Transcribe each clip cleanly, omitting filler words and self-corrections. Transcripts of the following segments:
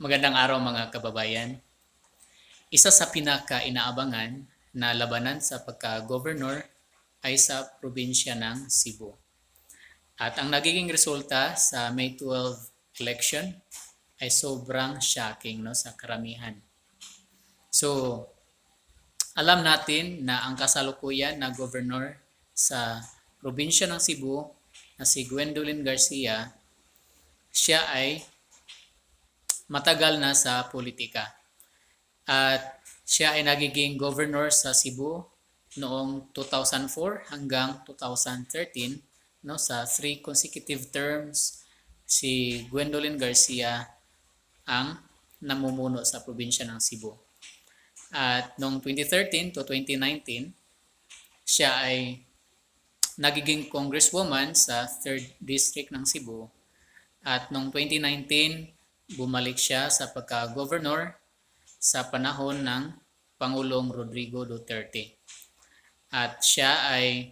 Magandang araw mga kababayan. Isa sa pinaka-inaabangan na labanan sa pagka-governor ay sa probinsya ng Cebu. At ang nagiging resulta sa May 12 election ay sobrang shocking, no, sa karamihan. So, alam natin na ang kasalukuyan na governor sa probinsya ng Cebu na si Gwendolyn Garcia, siya ay matagal na sa politika. At siya ay nagiging governor sa Cebu noong 2004 hanggang 2013, no, sa 3 consecutive terms si Gwendolyn Garcia ang namumuno sa probinsya ng Cebu. At noong 2013 to 2019, siya ay nagiging congresswoman sa 3rd District ng Cebu. At noong 2019, bumalik siya sa pagka-governor sa panahon ng Pangulong Rodrigo Duterte. At siya ay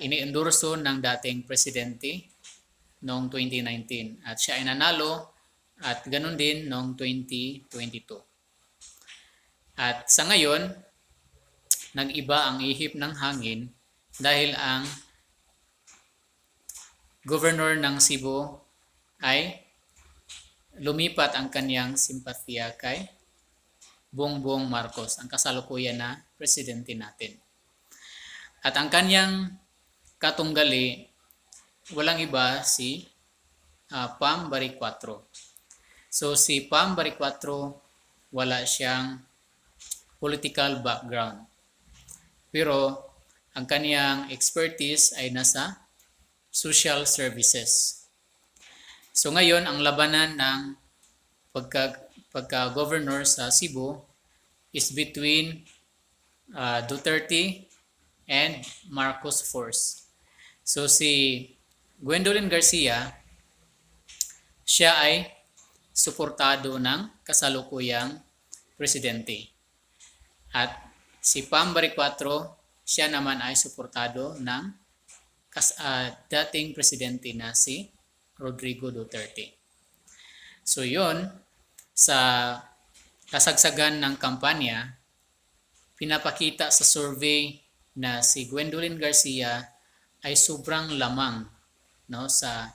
iniendorso ng dating presidente noong 2019. At siya ay nanalo at ganun din noong 2022. At sa ngayon, nag-iba ang ihip ng hangin dahil ang governor ng Cebu ay lumipat ang kanyang simpatiya kay Bongbong Marcos, ang kasalukuyan na presidente natin. At ang kanyang katunggali, walang iba si Pam Baricuatro. So si Pam Baricuatro, wala siyang political background. Pero ang kanyang expertise ay nasa social services. So ngayon, ang labanan ng pagka-governor sa Cebu is between Duterte and Marcos Force. So si Gwendolyn Garcia, siya ay suportado ng kasalukuyang presidente. At si Pam Baricuatro, siya naman ay suportado ng dating presidente na si Rodrigo Duterte. So yun, sa kasagsagan ng kampanya, pinapakita sa survey na si Gwendolyn Garcia ay sobrang lamang, no, sa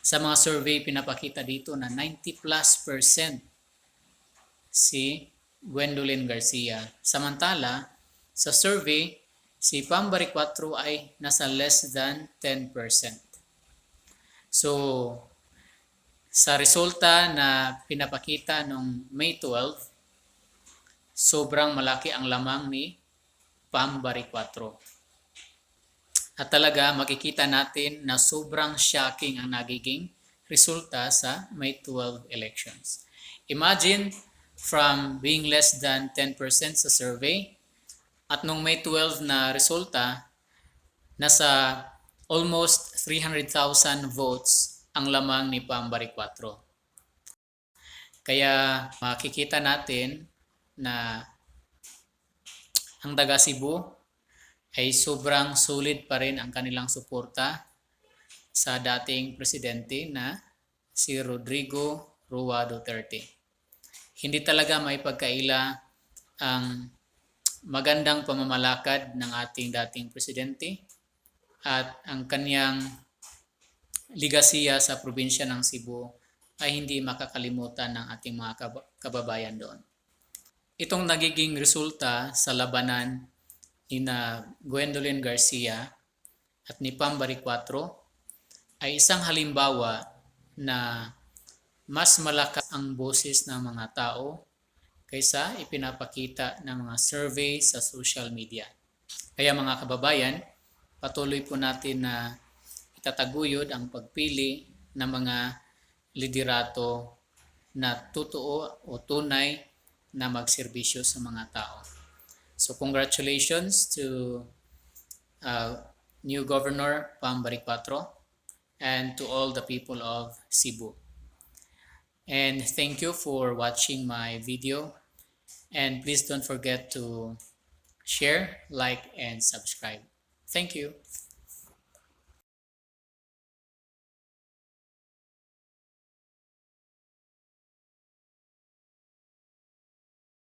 mga survey pinapakita dito na 90+% si Gwendolyn Garcia. Samantala, sa survey, si Pam Baricuatro ay nasa less than 10%. So, sa resulta na pinapakita noong May 12, sobrang malaki ang lamang ni Pam Baricuatro. At talaga makikita natin na sobrang shocking ang nagiging resulta sa May 12 elections. Imagine from being less than 10% sa survey at nung May 12 na resulta, nasa almost 300,000 votes ang lamang ni Pam Baricuatro. Kaya makikita natin na ang taga Cebu ay sobrang solid pa rin ang kanilang suporta sa dating presidente na si Rodrigo Roa Duterte. Hindi talaga may pagkaila ang magandang pamamalakad ng ating dating presidente at ang kanyang ligasiya sa probinsya ng Cebu ay hindi makakalimutan ng ating mga kababayan doon. Itong nagiging resulta sa labanan ni Gwendolyn Garcia at ni Pam Baricuatro ay isang halimbawa na mas malakas ang boses ng mga tao kaysa ipinapakita ng mga survey sa social media. Kaya mga kababayan, patuloy po natin na itataguyod ang pagpili ng mga liderato na totoo o tunay na magserbisyo sa mga tao. So congratulations to new Governor Pam Baricuatro and to all the people of Cebu. And thank you for watching my video. And please don't forget to share, like, and subscribe. Thank you.